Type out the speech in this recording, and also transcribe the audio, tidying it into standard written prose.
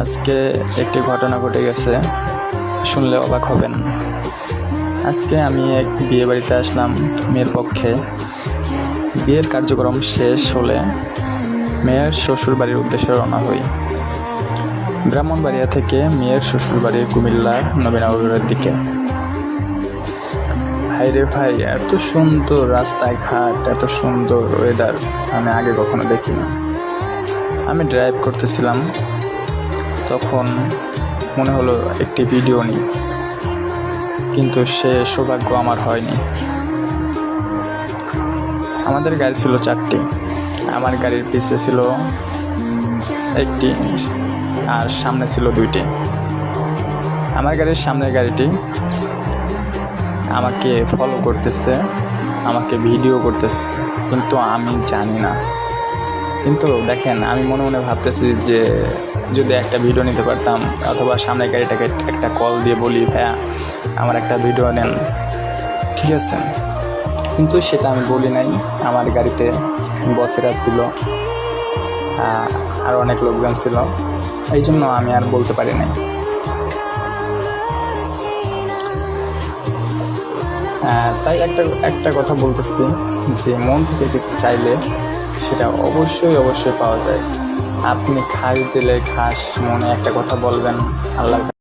আজকে একটি ঘটনা ঘটে গেছে, শুনলে অবাক হবেন। আজকে আমি এক বিয়ে বাড়িতে আসলাম মেয়ের পক্ষে। বিয়ের কার্যক্রম শেষ হলে মেয়ের শ্বশুর বাড়ির উদ্দেশ্যে রওনা হই। ব্রাহ্মণবাড়িয়া থেকে মেয়ের শ্বশুর বাড়ি কুমিল্লা নবীনগরের দিকে। ভাই রে ভাই, এত সুন্দর রাস্তায় ঘাট, এত সুন্দর ওয়েদার আমি আগে কখনো দেখিনি। আমি ড্রাইভ করতেছিলাম, তখন মনে হলো একটি ভিডিও নিই, কিন্তু সে সৌভাগ্য আমার হয়নি। আমাদের গাড়ি ছিল 4টি, আমার গাড়ির পিছে ছিল একটি আর সামনে ছিল 2টি। আমার গাড়ির সামনের গাড়িটি আমাকে ফলো করতেছে, আমাকে ভিডিও করতেছে, কিন্তু আমি জানি না। কিন্তু দেখেন, আমি মনে মনে ভাবতেছি যে যদি একটা ভিডিও নিতে পারতাম, অথবা সামনের গাড়িটাকে একটা কল দিয়ে বলি, ভাইয়া আমার একটা ভিডিও নেন, ঠিক আছে। কিন্তু সেটা আমি বলি নাই। আমার গাড়িতে বসেরা ছিল, আর অনেক লোকজন ছিল, এই জন্য আমি আর বলতে পারি নাই। তাই একটা কথা বলতেছি যে মন থেকে কিছু চাইলে সেটা অবশ্যই পাওয়া যায়। আপনি খাস দিলে খাস মনে একটা কথা বলবেন, আল্লাহ